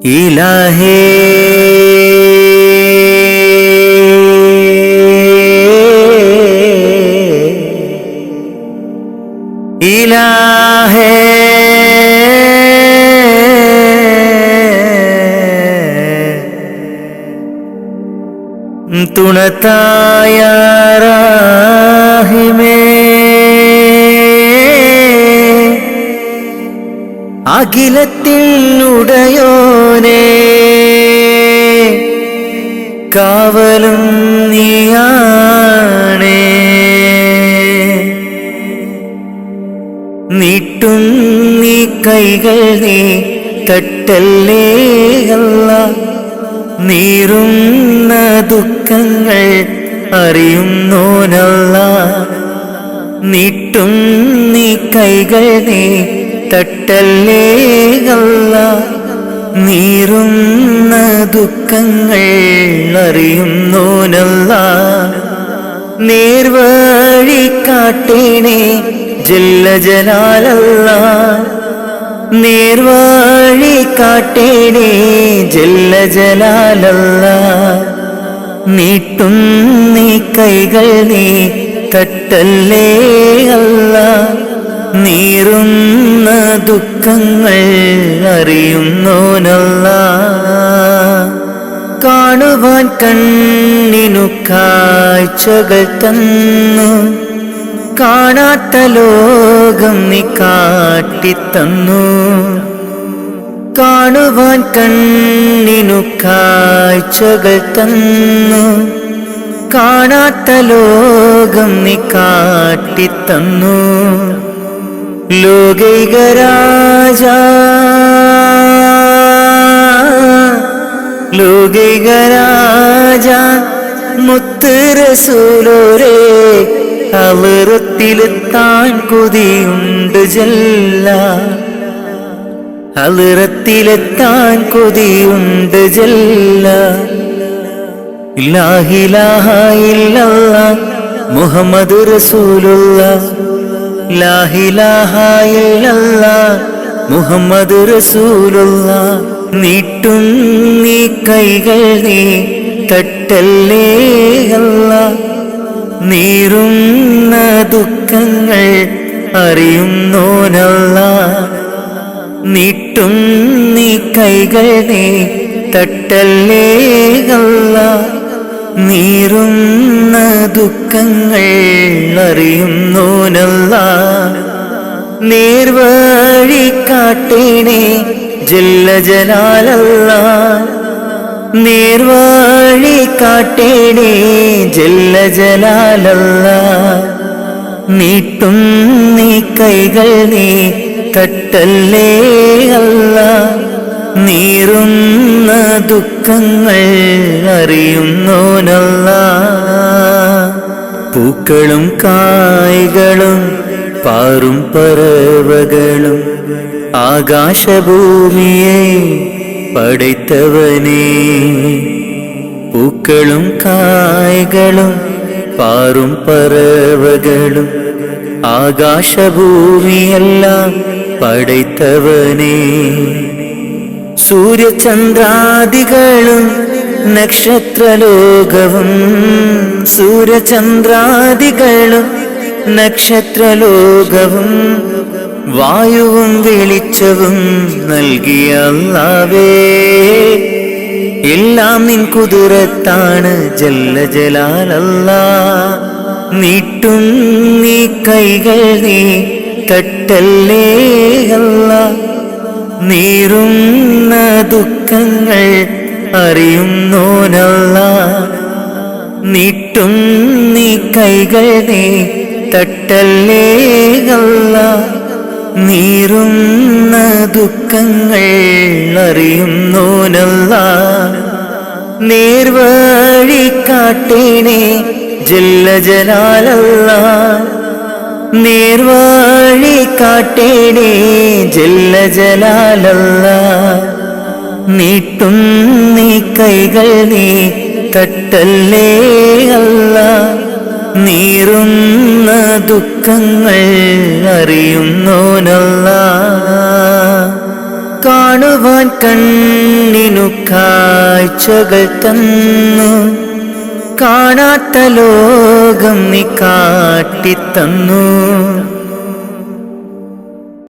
ഇലാഹേ ഇലാഹേ തുണത്തായ റാഹിമേ അഖിലത്തിനുടയോനേ കാവലും നീയാണേ നീട്ടും നീ കൈകൾ നീ തട്ടല്ലേ അല്ലാഹ് നീറുന്ന ദുഃഖങ്ങൾ അറിയുന്നോനല്ലാഹ് നീട്ടും നീ കൈകൾ നീ തട്ടല്ലേ അല്ലാഹ് നീറുന്ന ദുഃഖങ്ങൾ അറിയുന്നോനല്ലാഹ് നേർവഴി കാട്ടേണേ ജല്ല ജലാലല്ലാഹ് നേർവഴി കാട്ടേണേ ജല്ല ജലാലല്ലാഹ് നീട്ടും നീ കൈകൾ നീ തട്ടല്ലേ അല്ലാഹ് നീറുന്ന ദുഃഖങ്ങൾ അറിയുന്നോനല്ലാഹ് കാണുവാൻ കണ്ണിനു കാഴ്ചകൾ തന്നു കാണാത്ത ലോകം നീ കാട്ടിത്തന്നു കാണുവാൻ കണ്ണിനു കാഴ്ചകൾ തന്നു കാണാത്ത ലോകം നീ കാട്ടിത്തന്നു ലോകൈക രാജ ലോകൈക രാജ മുത്ത് റസൂലോരേ ഹളറത്തിലെത്താൻ കൊതിയുണ്ട് ജല്ല ഹളറത്തിലെത്താൻ കൊതിയുണ്ട് ജല്ല ലാ ഇലാഹ ഇല്ലല്ലാഹ് മുഹമ്മദ് റസൂലുള്ളാഹ് ലാ ഇലാഹ ഇല്ലല്ലാഹ് മുഹമ്മദ് റസൂലുള്ളാഹ് നീട്ടും നീ കൈകൾ നീ തട്ടല്ലേ അല്ലാഹ് നീറുന്ന ദുഃഖങ്ങൾ അറിയുന്നോനല്ലാഹ് നീട്ടും നീ കൈകൾ നീ തട്ടല്ലേ അല്ലാഹ് നീറുന്ന ദുഃഖങ്ങൾ അറിയുന്നോനല്ലാഹ് നേർവഴി കാട്ടേണേ ജല്ല ജലാലല്ലാഹ് നേർവഴി കാട്ടേണേ ജല്ല ജലാലല്ലാഹ് നീട്ടും നീ കൈകൾ നീ തട്ടല്ലേ അല്ലാഹ് നീറുന്ന ദുഃഖങ്ങൾ അറിയുന്നോനല്ലാഹ് പൂക്കളും കായ്കളും പാറും പറവകളും ആകാശഭൂമിയെ പടൈത്തവനേ പൂക്കളും കായ്കളും പാറും പറവകളും ആകാശഭൂമിയെല്ലാം പടൈത്തവനേ സൂര്യചന്ദ്രാദികളും നക്ഷത്രലോകവും സൂര്യചന്ദ്രാദികളും നക്ഷത്രലോകവും വായുവും വെളിച്ചവും നൽകിയ അല്ലാഹുവേ എല്ലാം നിൻ കുദറത്താണ് ജല്ല ജലാലല്ലാഹ് നീട്ടും നീ കൈകൾ നീ തട്ടല്ലേ അല്ലാഹ് നീറുന്ന ദുഃഖങ്ങൾ അറിയുന്നോനല്ലാഹ് നീട്ടും നീ കൈകൾ നീ തട്ടല്ലേ അല്ലാഹ് നീറുന്ന ദുഃഖങ്ങൾ അറിയുന്നോനല്ലാഹ് നേർവഴി കാട്ടേണേ ജല്ല ജലാലല്ലാഹ് നേർവഴി കാട്ടേണേ ജല്ല ജലാലല്ലാഹ് നീട്ടും നീ കൈകൾ നീ തട്ടല്ലേ അല്ലാഹ് നീറുന്ന ദുഃഖങ്ങൾ അറിയുന്നോനല്ലാഹ് കാണുവാൻ കണ്ണിനു കാഴ്ചകൾ തന്നു, കാണാത്ത ലോകം നീ കാട്ടിത്തന്നു.